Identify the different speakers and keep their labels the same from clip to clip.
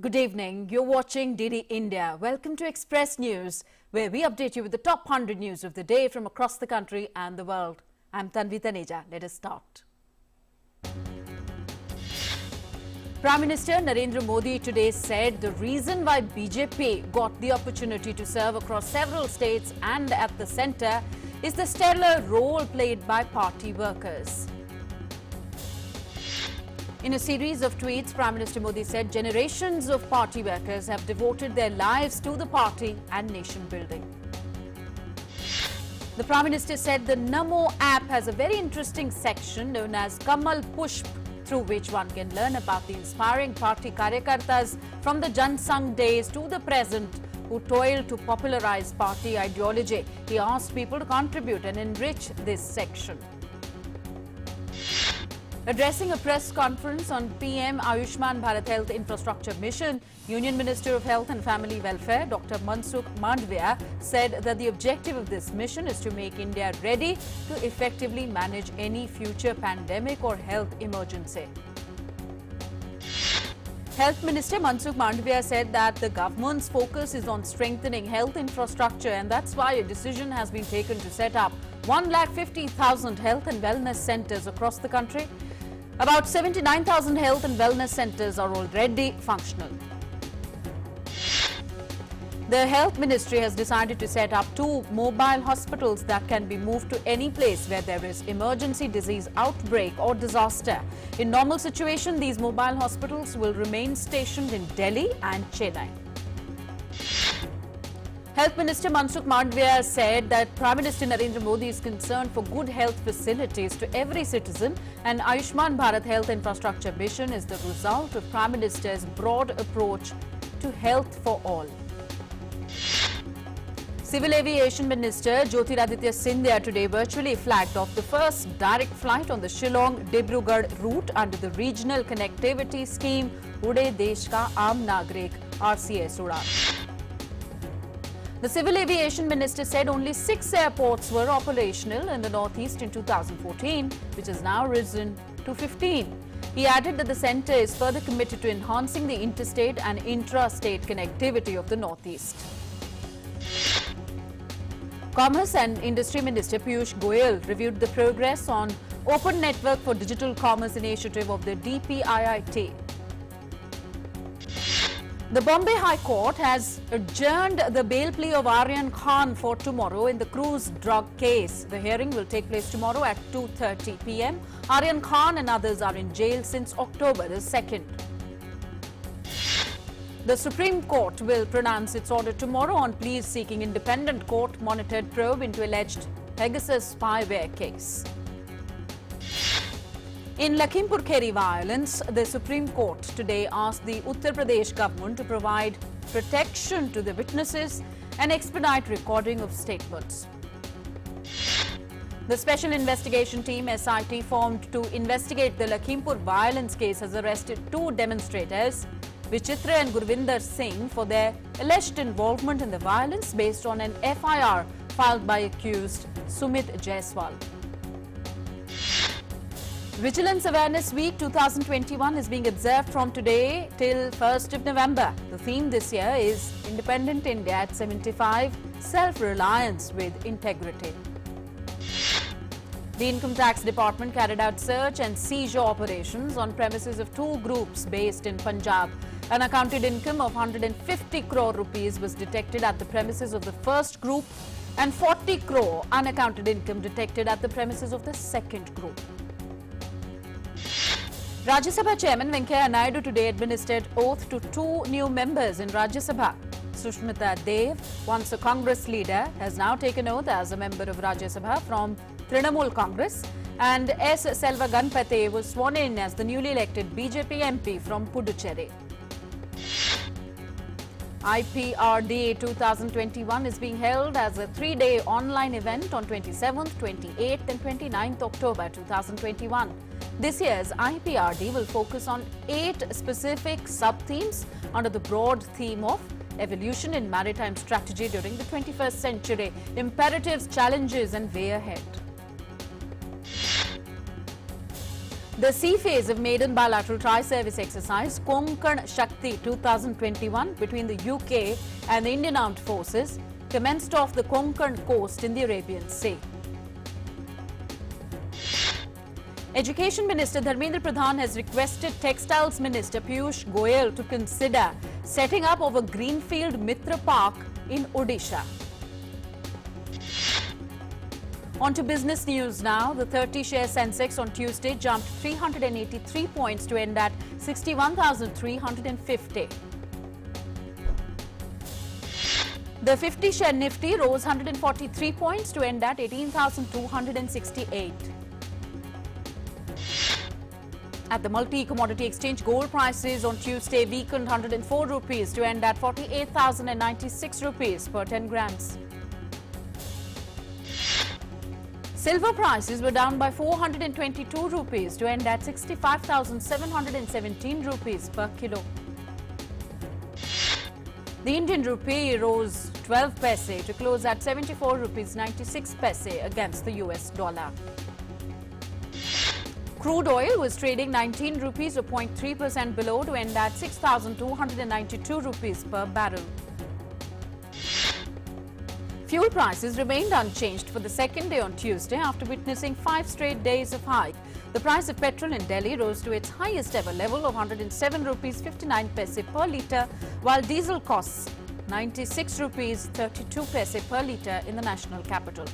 Speaker 1: Good evening. You're watching DD India. Welcome to Express News, where we update you with the top 100 news of the day from across the country and the world. I'm Tanvi Taneja. Let us start. Prime Minister Narendra Modi today said the reason why BJP got the opportunity to serve across several states and at the centre is the stellar role played by party workers. In a series of tweets, Prime Minister Modi said generations of party workers have devoted their lives to the party and nation building. The Prime Minister said the Namo app has a very interesting section known as Kamal Pushp, through which one can learn about the inspiring party karyakartas from the Jan Sangh days to the present who toiled to popularize party ideology. He asked people to contribute and enrich this section. Addressing a press conference on PM Ayushman Bharat Health Infrastructure Mission, Union Minister of Health and Family Welfare, Dr. Mansukh Mandavia, said that the objective of this mission is to make India ready to effectively manage any future pandemic or health emergency. Health Minister Mansukh Mandavia said that the government's focus is on strengthening health infrastructure, and that's why a decision has been taken to set up 150,000 health and wellness centres across the country. About 79,000 health and wellness centres are already functional. The Health Ministry has decided to set up 2 mobile hospitals that can be moved to any place where there is emergency disease outbreak or disaster. In normal situation, these mobile hospitals will remain stationed in Delhi and Chennai. Health Minister Mansukh Mandavia said that Prime Minister Narendra Modi is concerned for good health facilities to every citizen, and Ayushman Bharat Health Infrastructure Mission is the result of Prime Minister's broad approach to health for all. Civil Aviation Minister Jyotiraditya Scindia today virtually flagged off the first direct flight on the Shillong-Dibrugarh route under the Regional Connectivity Scheme Ude Desh Ka Aam Nagrik RCS Udan. The Civil Aviation Minister said only 6 airports were operational in the Northeast in 2014, which has now risen to 15. He added that the centre is further committed to enhancing the interstate and intra-state connectivity of the Northeast. Commerce and Industry Minister Piyush Goyal reviewed the progress on Open Network for Digital Commerce initiative of the DPIIT. The Bombay High Court has adjourned the bail plea of Aryan Khan for tomorrow in the cruise drug case. The hearing will take place tomorrow at 2:30 p.m. Aryan Khan and others are in jail since October the 2nd. The Supreme Court will pronounce its order tomorrow on pleas seeking independent court-monitored probe into alleged PEGASUS spyware case. In Lakhimpur Kheri violence, the Supreme Court today asked the Uttar Pradesh government to provide protection to the witnesses and expedite recording of statements. The Special Investigation Team SIT formed to investigate the Lakhimpur violence case has arrested 2 demonstrators, Vichitra and Gurvinder Singh, for their alleged involvement in the violence based on an FIR filed by accused Sumit Jaiswal. Vigilance Awareness Week 2021 is being observed from today till 1st of November. The theme this year is Independent India at 75, Self-Reliance with Integrity. The Income Tax Department carried out search and seizure operations on premises of 2 groups based in Punjab. Unaccounted income of 150 crore rupees was detected at the premises of the first group and 40 crore unaccounted income detected at the premises of the second group. Rajya Sabha Chairman Venkaiah Naidu today administered oath to 2 new members in Rajya Sabha. Sushmita Dev, once a Congress leader, has now taken oath as a member of Rajya Sabha from Trinamool Congress, and S. Selva Ganpate was sworn in as the newly elected BJP MP from Puducherry. IPRD 2021 is being held as a 3-day online event on 27th, 28th and 29th October 2021. This year's IPRD will focus on 8 specific sub-themes under the broad theme of Evolution in Maritime Strategy during the 21st Century, Imperatives, Challenges and Way Ahead. The sea phase of maiden bilateral tri-service exercise Konkan Shakti 2021 between the UK and the Indian Armed Forces commenced off the Konkan coast in the Arabian Sea. Education Minister Dharmendra Pradhan has requested Textiles Minister Piyush Goyal to consider setting up of a greenfield Mitra Park in Odisha. On to business news now. The 30-share Sensex on Tuesday jumped 383 points to end at 61,350. The 50-share Nifty rose 143 points to end at 18,268. At the multi-commodity exchange, gold prices on Tuesday weakened 104 rupees to end at 48,096 rupees per 10 grams. Silver prices were down by 422 rupees to end at 65,717 rupees per kilo. The Indian rupee rose 12 paise to close at 74 rupees 96 paise against the US dollar. Crude oil was trading 19 rupees or 0.3% below to end at 6,292 rupees per barrel. Fuel prices remained unchanged for the second day on Tuesday after witnessing 5 straight days of hike. The price of petrol in Delhi rose to its highest ever level of 107 rupees 59 paise per litre, while diesel costs 96 rupees 32 paise per litre in the national capital.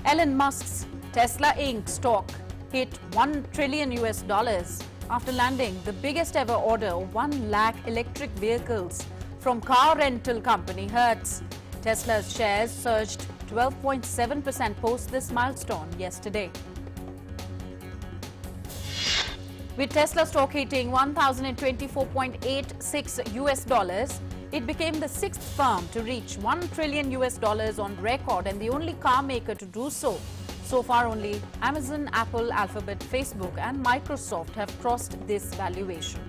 Speaker 1: Elon Musk's Tesla Inc. stock hit $1 trillion after landing the biggest ever order of 1 lakh electric vehicles from car rental company Hertz. Tesla's shares surged 12.7% post this milestone yesterday. With Tesla stock hitting $1,024.86, it became the 6th firm to reach $1 trillion on record and the only car maker to do so. So far, only Amazon, Apple, Alphabet, Facebook and Microsoft have crossed this valuation.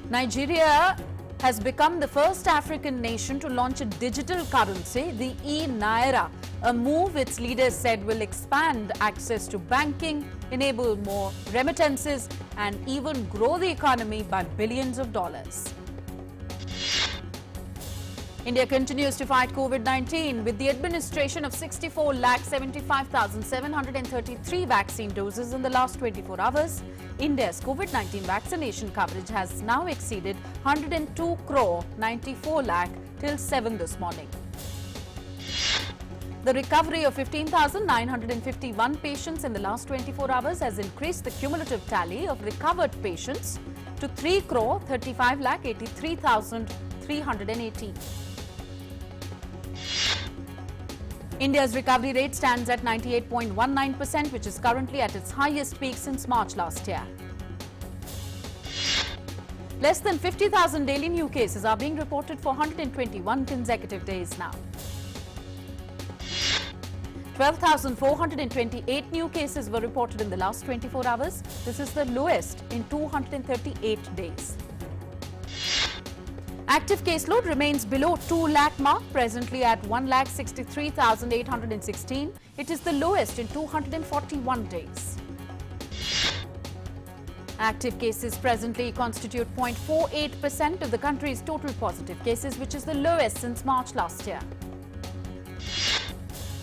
Speaker 1: Nigeria has become the first African nation to launch a digital currency, the e-Naira, a move its leaders said will expand access to banking, enable more remittances and even grow the economy by billions of dollars. India continues to fight COVID-19 with the administration of 64,75,733 vaccine doses in the last 24 hours. India's COVID-19 vaccination coverage has now exceeded 102 crore 94 lakh till 7 this morning. The recovery of 15,951 patients in the last 24 hours has increased the cumulative tally of recovered patients to 3 crore 35 lakh 83,318. India's recovery rate stands at 98.19%, which is currently at its highest peak since March last year. Less than 50,000 daily new cases are being reported for 121 consecutive days now. 12,428 new cases were reported in the last 24 hours. This is the lowest in 238 days. Active caseload remains below 2 lakh mark, presently at 1,63,816. It is the lowest in 241 days. Active cases presently constitute 0.48% of the country's total positive cases, which is the lowest since March last year.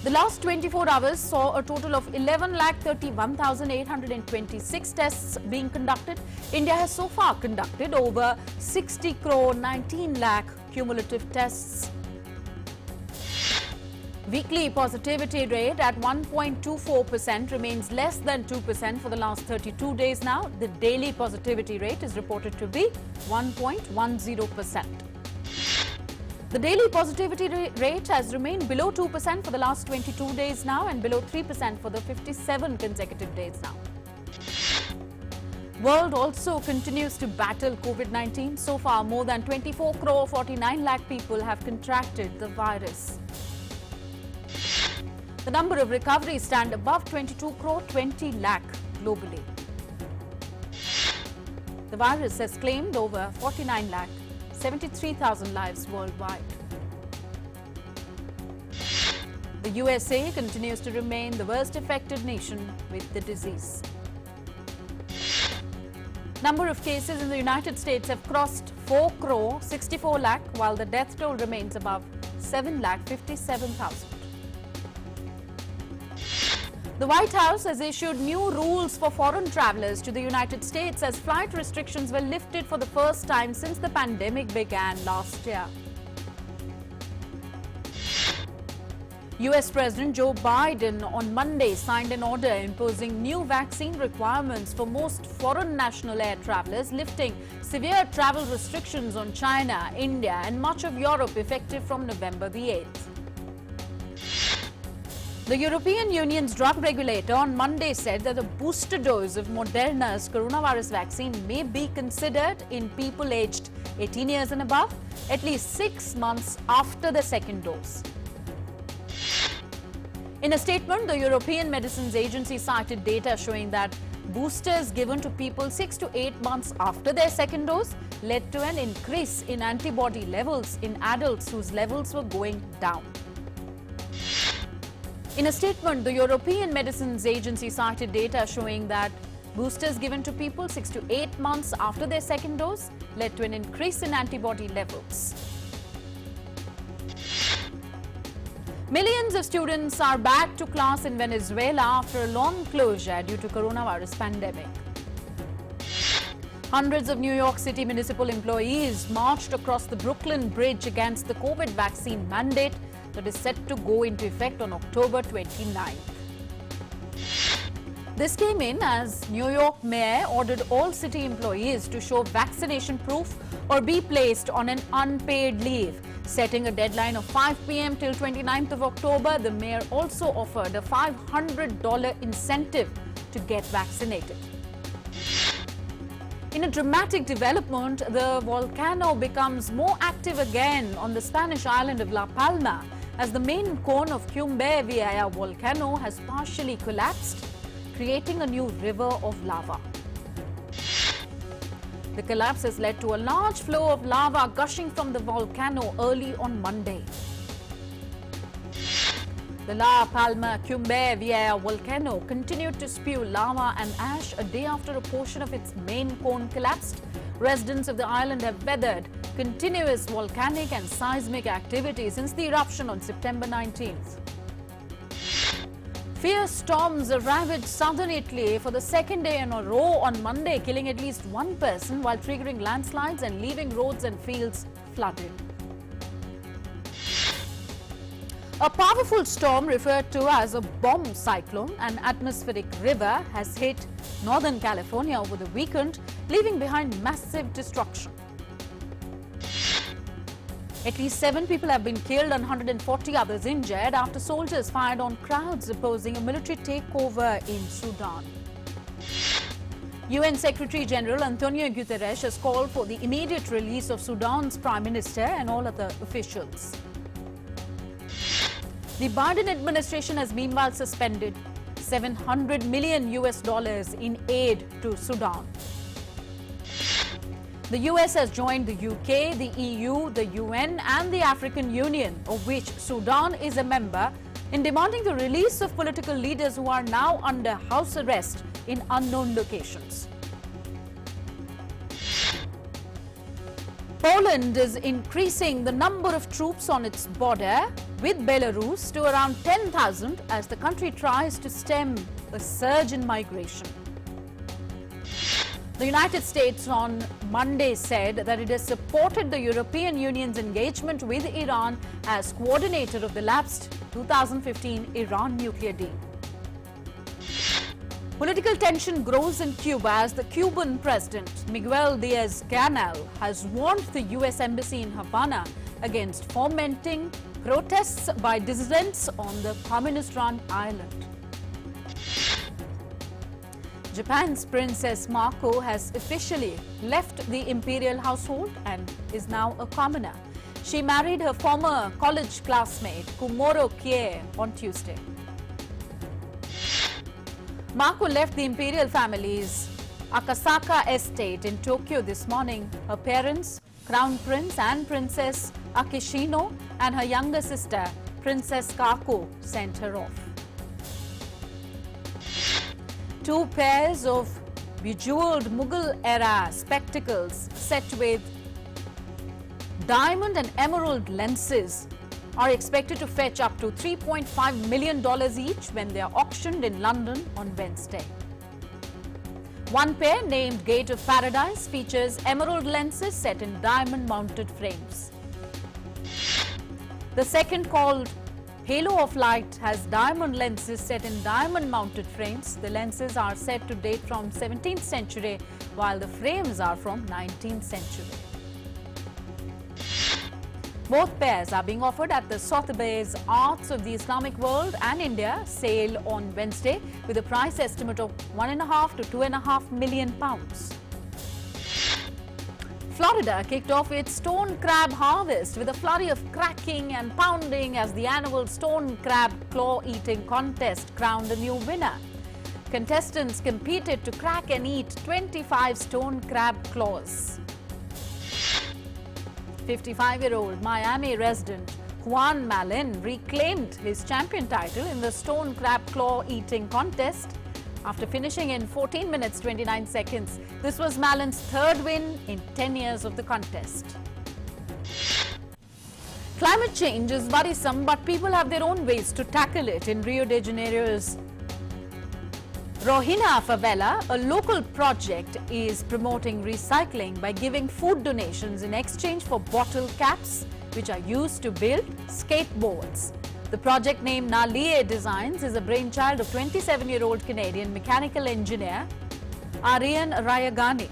Speaker 1: The last 24 hours saw a total of 11,31,826 tests being conducted. India has so far conducted over 60 crore 19 lakh cumulative tests. Weekly positivity rate at 1.24% remains less than 2% for the last 32 days now. The daily positivity rate is reported to be 1.10%. The daily positivity rate has remained below 2% for the last 22 days now and below 3% for the 57 consecutive days now. World also continues to battle COVID-19. So far, more than 24 crore 49 lakh people have contracted the virus. The number of recoveries stand above 22 crore 20 lakh globally. The virus has claimed over 49 lakh 73,000 lives worldwide. The The USA continues to remain the worst affected nation with the disease. Number of cases in the United States have crossed 4 crore 64 lakh, while the death toll remains above 7 lakh 57,000. The White House has issued new rules for foreign travelers to the United States as flight restrictions were lifted for the first time since the pandemic began last year. US President Joe Biden on Monday signed an order imposing new vaccine requirements for most foreign national air travelers, lifting severe travel restrictions on China, India and much of Europe effective from November the 8th. The European Union's drug regulator on Monday said that a booster dose of Moderna's coronavirus vaccine may be considered in people aged 18 years and above, at least 6 months after the second dose. In a statement, the European Medicines Agency cited data showing that boosters given to people 6 to 8 months after their second dose led to an increase in antibody levels in adults whose levels were going down. In a statement, the European Medicines Agency cited data showing that boosters given to people 6 to 8 months after their second dose led to an increase in antibody levels. Millions of students are back to class in Venezuela after a long closure due to coronavirus pandemic. Hundreds of New York City municipal employees marched across the Brooklyn Bridge against the COVID vaccine mandate that is set to go into effect on October 29th. This came in as New York Mayor ordered all city employees to show vaccination proof or be placed on an unpaid leave. Setting a deadline of 5 p.m. till 29th of October, the mayor also offered a $500 incentive to get vaccinated. In a dramatic development, the volcano becomes more active again on the Spanish island of La Palma as the main cone of Cumbre volcano has partially collapsed, creating a new river of lava. The collapse has led to a large flow of lava gushing from the volcano early on Monday. The La Palma Cumbre volcano continued to spew lava and ash a day after a portion of its main cone collapsed. Residents of the island have weathered continuous volcanic and seismic activity since the eruption on September 19th. Fierce storms ravaged southern Italy for the second day in a row on Monday, killing at least one person while triggering landslides and leaving roads and fields flooded. A powerful storm referred to as a bomb cyclone, an atmospheric river, has hit Northern California over the weekend, leaving behind massive destruction. At least 7 people have been killed and 140 others injured after soldiers fired on crowds opposing a military takeover in Sudan. UN Secretary General Antonio Guterres has called for the immediate release of Sudan's Prime Minister and all other officials. The Biden administration has meanwhile suspended $700 million in aid to Sudan. The US has joined the UK, the EU, the UN and the African Union, of which Sudan is a member, in demanding the release of political leaders who are now under house arrest in unknown locations. Poland is increasing the number of troops on its border with Belarus to around 10,000 as the country tries to stem a surge in migration. The United States on Monday said that it has supported the European Union's engagement with Iran as coordinator of the lapsed 2015 Iran nuclear deal. Political tension grows in Cuba as the Cuban president, Miguel Diaz-Canel, has warned the US Embassy in Havana against fomenting protests by dissidents on the communist-run island. Japan's Princess MAKO has officially left the imperial household and is now a commoner. She married her former college classmate Kumoro Kie on Tuesday. MAKO left the imperial family's Akasaka estate in Tokyo this morning. Her parents, Crown Prince and Princess Akishino, and her younger sister, Princess Kako sent her off. Two pairs of bejeweled Mughal-era spectacles set with diamond and emerald lenses are expected to fetch up to $3.5 million each when they are auctioned in London on Wednesday. One pair, named Gate of Paradise, features emerald lenses set in diamond-mounted frames. The second, called Halo of Light, has diamond lenses set in diamond-mounted frames. The lenses are said to date from 17th century, while the frames are from 19th century. Both pairs are being offered at the Sotheby's Arts of the Islamic World and India sale on Wednesday with a price estimate of £1.5 to £2.5 million. Florida kicked off its stone crab harvest with a flurry of cracking and pounding as the annual stone crab claw-eating contest crowned a new winner. Contestants competed to crack and eat 25 stone crab claws. 55-year-old Miami resident Juan Malin reclaimed his champion title in the stone crab claw eating contest after finishing in 14 minutes 29 seconds. This was Malin's third win in 10 years of the contest. Climate change is worrisome, but people have their own ways to tackle it. In Rio de Janeiro's Rohina favela, a local project is promoting recycling by giving food donations in exchange for bottle caps, which are used to build skateboards. The project, named Nalie Designs, is a brainchild of 27-year-old Canadian mechanical engineer Aryan Rayagani.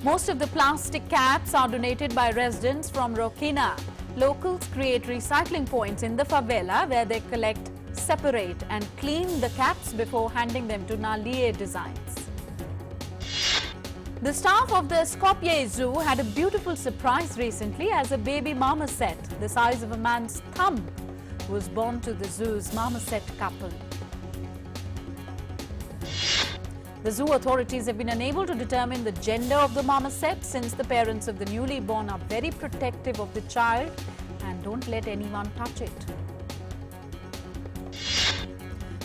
Speaker 1: Most of the plastic caps are donated by residents from Rohina. Locals create recycling points in the favela where they collect, separate and clean the caps before handing them to Nalie Designs. The staff of the Skopje Zoo had a beautiful surprise recently as a baby marmoset the size of a man's thumb was born to the zoo's marmoset couple. The zoo authorities have been unable to determine the gender of the marmoset since the parents of the newly born are very protective of the child and don't let anyone touch it.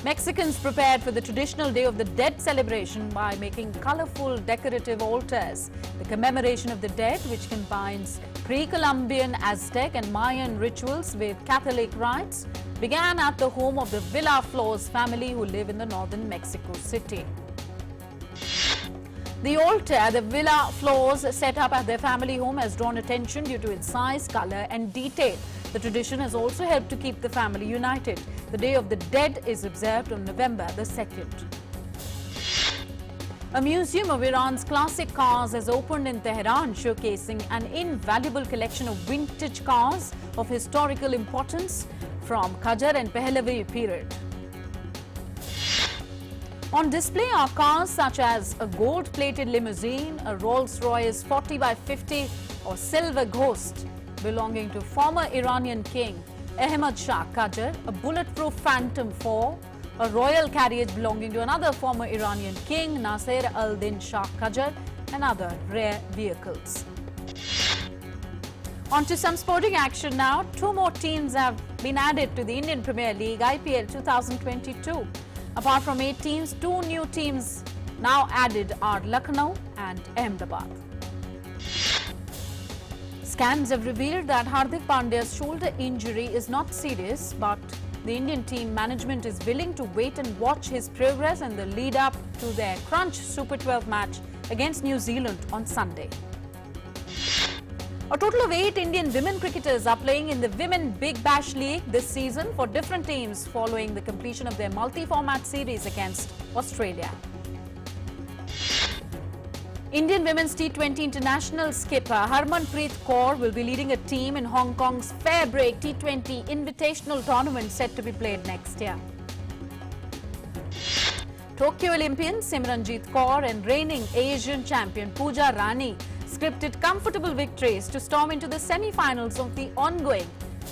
Speaker 1: Mexicans prepared for the traditional Day of the Dead celebration by making colorful decorative altars. The commemoration of the dead, which combines pre-Columbian, Aztec and Mayan rituals with Catholic rites, began at the home of the Villa Flores family who live in the northern Mexico City. The altar the Villa Flores set up at their family home has drawn attention due to its size, color and detail. The tradition has also helped to keep the family united. The Day of the Dead is observed on November the 2nd. A museum of Iran's classic cars has opened in Tehran, showcasing an invaluable collection of vintage cars of historical importance from Qajar and Pahlavi period. On display are cars such as a gold-plated limousine, a Rolls-Royce 40x50 or silver ghost belonging to former Iranian king Ahmad Shah Qajar, a bulletproof Phantom 4, a royal carriage belonging to another former Iranian king Nasser al-Din Shah Qajar, and other rare vehicles. On to some sporting action now. Two more teams have been added to the Indian Premier League IPL 2022. Apart from 8 teams, 2 new teams now added are Lucknow and Ahmedabad. Scans have revealed that Hardik Pandya's shoulder injury is not serious, but the Indian team management is willing to wait and watch his progress in the lead-up to their crunch Super 12 match against New Zealand on Sunday. A total of 8 Indian women cricketers are playing in the Women Big Bash League this season for different teams following the completion of their multi-format series against Australia. Indian Women's T20 international skipper Harmanpreet Kaur will be leading a team in Hong Kong's Fair Break T20 Invitational Tournament set to be played next year. Tokyo Olympian Simranjit Kaur and reigning Asian champion Pooja Rani scripted comfortable victories to storm into the semi-finals of the ongoing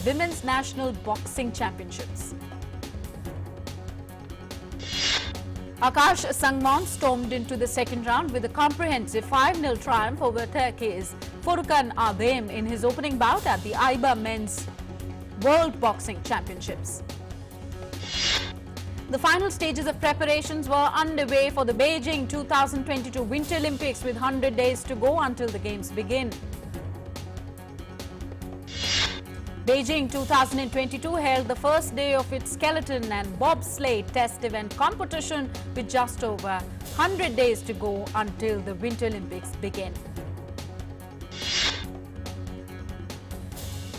Speaker 1: Women's National Boxing Championships. AKASAKA stormed into the second round with a comprehensive 5-0 triumph over Turkey's Furkan Adem in his opening bout at the IBA Men's World Boxing Championships. The final stages of preparations were underway for the Beijing 2022 Winter Olympics with 100 days to go until the games begin. Beijing 2022 held the first day of its skeleton and bobsleigh test event competition with just over 100 days to go until the Winter Olympics begin.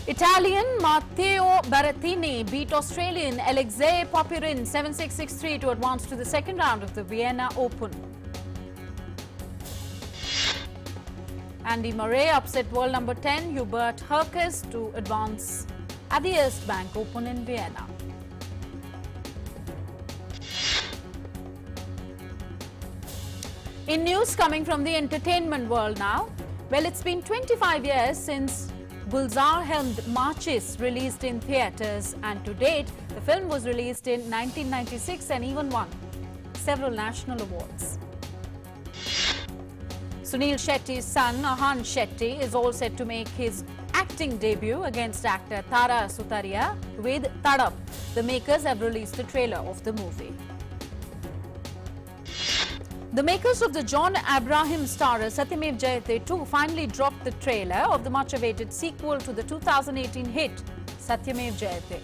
Speaker 1: Italian Matteo Berrettini beat Australian Alexei Popyrin 7-6, 6-3 to advance to the second round of the Vienna Open. Andy Murray upset world number 10 Hubert Hurkacz to advance at the Erste Bank Open in Vienna. In news coming from the entertainment world now, well, it's been 25 years since Gulzar Helmed Marches released in theatres, and to date the film was released in 1996 and even won several national awards. Sunil Shetty's son Ahan Shetty is all set to make his acting debut against actor Tara Sutaria with Tadap. The makers have released the trailer of the movie. The makers of the John Abraham starrer Satyamev Jayate 2 finally dropped the trailer of the much-awaited sequel to the 2018 hit Satyamev Jayate.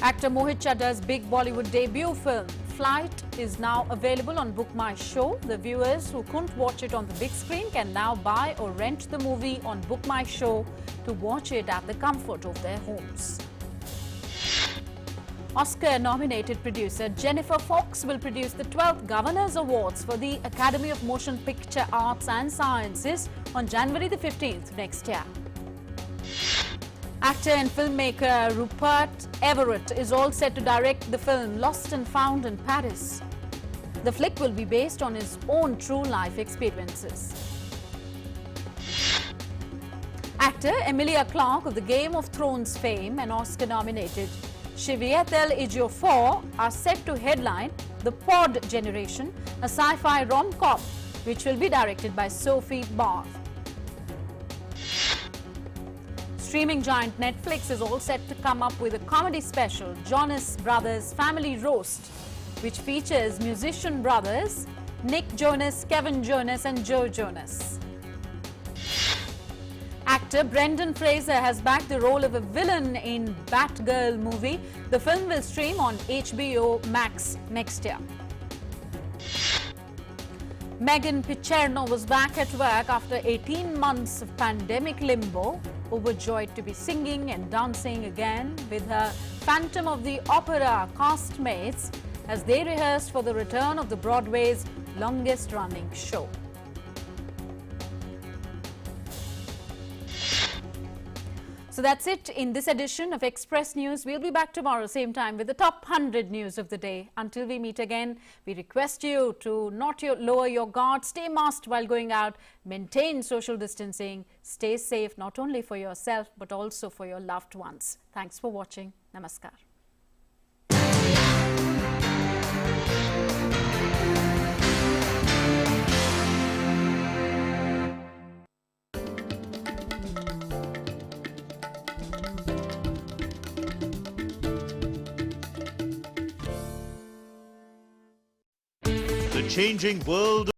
Speaker 1: Actor Mohit Chadda's big Bollywood debut film Flight is now available on Book My Show. The viewers who couldn't watch it on the big screen can now buy or rent the movie on Book My Show to watch it at the comfort of their homes. Oscar-nominated producer Jennifer Fox will produce the 12th Governors Awards for the Academy of Motion Picture Arts and Sciences on January the 15th next year. Actor and filmmaker Rupert Everett is all set to direct the film Lost and Found in Paris. The flick will be based on his own true-life experiences. Actor Emilia Clarke of the Game of Thrones fame and Oscar-nominated Chiwetel Ejiofor are set to headline The Pod Generation, a sci-fi rom-com which will be directed by Sophie Barth. Streaming giant Netflix is all set to come up with a comedy special, Jonas Brothers Family Roast, which features musician brothers Nick Jonas, Kevin Jonas and Joe Jonas. Actor Brendan Fraser has backed the role of a villain in Batgirl movie. The film will stream on HBO Max next year. Megan Picerno was back at work after 18 months of pandemic limbo, overjoyed to be singing and dancing again with her Phantom of the Opera castmates as they rehearsed for the return of the Broadway's longest-running show. So that's it in this edition of Express News. We'll be back tomorrow, same time, with the top 100 news of the day. Until we meet again, we request you to not lower your guard, stay masked while going out, maintain social distancing, stay safe not only for yourself but also for your loved ones. Thanks for watching. Namaskar.
Speaker 2: The changing world